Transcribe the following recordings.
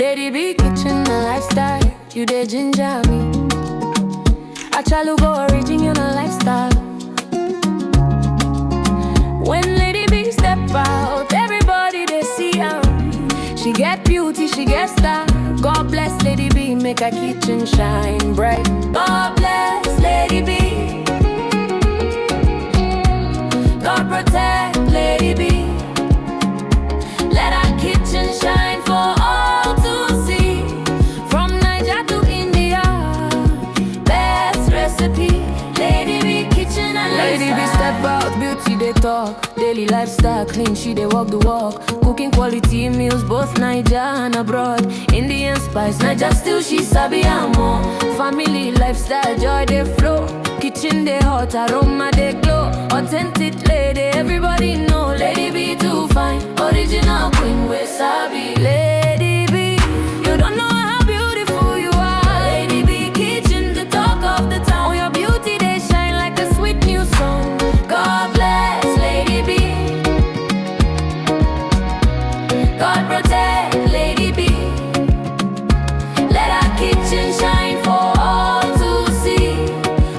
Lady B kitchen a lifestyle, you dey ginger me. I try to go original lifestyle. When Lady B step out, everybody they see her. She get beauty, she get style. God bless Lady B, make her kitchen shine bright. God bless Lady B. God protect Lady B. Let her kitchen shine for all to see. From Niger to India, best recipe. Lady B kitchen and Lady B step out, beauty they talk. Daily lifestyle clean, she they walk the walk. Cooking quality meals, both Niger and abroad. Indian spice, Niger still she sabi and more. Family lifestyle, joy they flow. Kitchen they hot, aroma they glow. Authentic lady, everybody know. Lady B too fine, original queen we sabi. Lady B, you don't know how beautiful you are. Lady B kitchen, the talk of the town. Your beauty they shine like a sweet new song. God bless Lady B. God protect Lady B. Let our kitchen shine for all to see.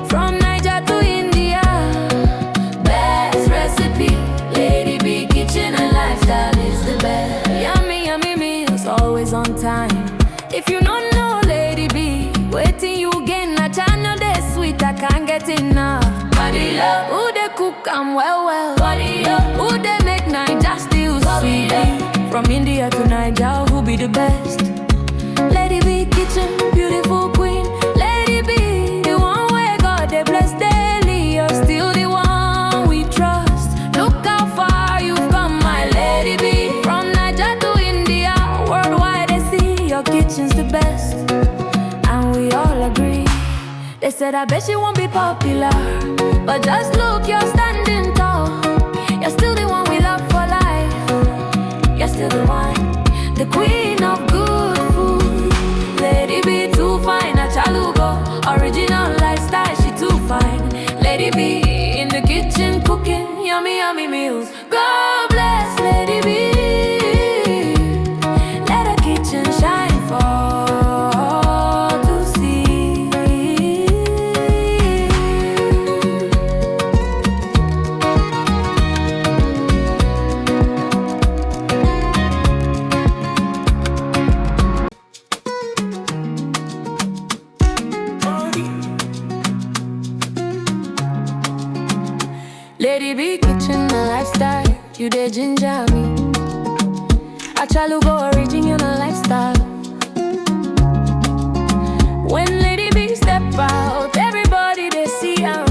From Niger to India, best recipe. Lady B kitchen and lifestyle is the best. Yummy, yummy meals, always on time. If you don't know Lady B, waiting you again. I channel they sweet, I can't get enough. Body love, who they cook I'm well. Body love, who they make Niger still sweet. From India to Niger, who be the best? Lady B kitchen, beautiful queen. Lady B, the one where God they bless daily. You're still the one we trust. Look how far you've come, my Lady B. From Niger to India, worldwide they see your kitchen's the best. And we all agree. They said I bet she won't be popular, but just look, you're standing tall. You're still the one we love for life. You're still the one, the queen of good food. Lady B too fine, a chalugo. Original lifestyle, she too fine. Lady B in the kitchen cooking yummy, yummy meals. God bless Lady B. Let her kitchen shine for all to see. Lady B kitchen a lifestyle, you dey ginger me. I try to go original lifestyle. When Lady B step out, everybody they see her.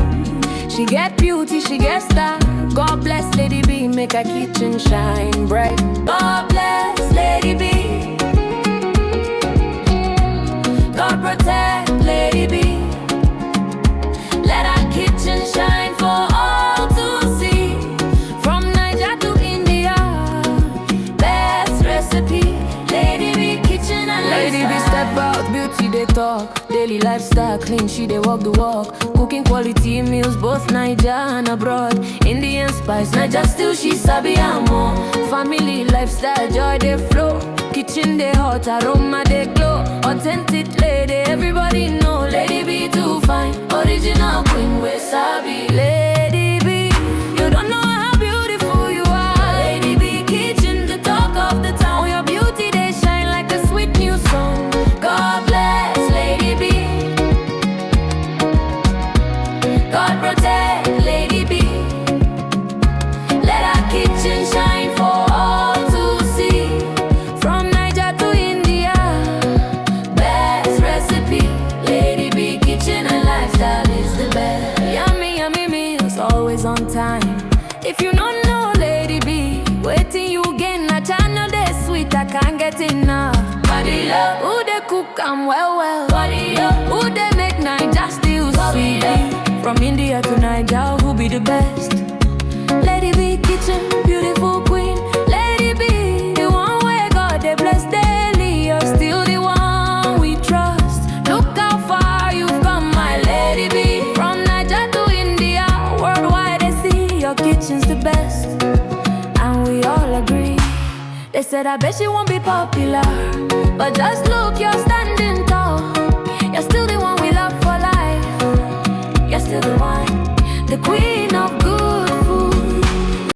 She get beauty, she get style. God bless Lady B, make her kitchen shine bright. God bless Lady B. God protect Lady B. Let her kitchen shine for all to see. From Niger to India, best recipe. Lady B kitchen and Lady B step out, beauty they talk. Daily lifestyle clean, she they walk the walk. Cooking quality meals, both Niger and abroad. Indian spice, Niger still she sabi and more. Family lifestyle, joy they flow. Kitchen they hot, aroma they glow. Authentic lady, everybody know. Lady B too fine, original queen we sabi. Lady B, you don't know how beautiful you are. Lady B kitchen, the talk of the town. Your beauty they shine like a sweet new song. God bless Lady B. God protect Lady B. Let her kitchen shine for all to see. From Niger to India, best recipe. Lady B kitchen and lifestyle is the best. Yummy, yummy meals, always on time. If you don't know Lady B, waiting you again. I channel they sweet, I can't get enough. Body love, who they cook I'm well. Body love, who they make Niger still sweet. From India to Niger, who be the best? Lady B kitchen, beautiful queen. Lady B, the one where God they bless daily. You're still the one we trust. Look how far you've come, my Lady B. From Niger to India, worldwide they see your kitchen's the best. And we all agree. They said I bet she won't be popular, But just look, you're standing tall. You're still the one we love for life. You're still the one, the queen.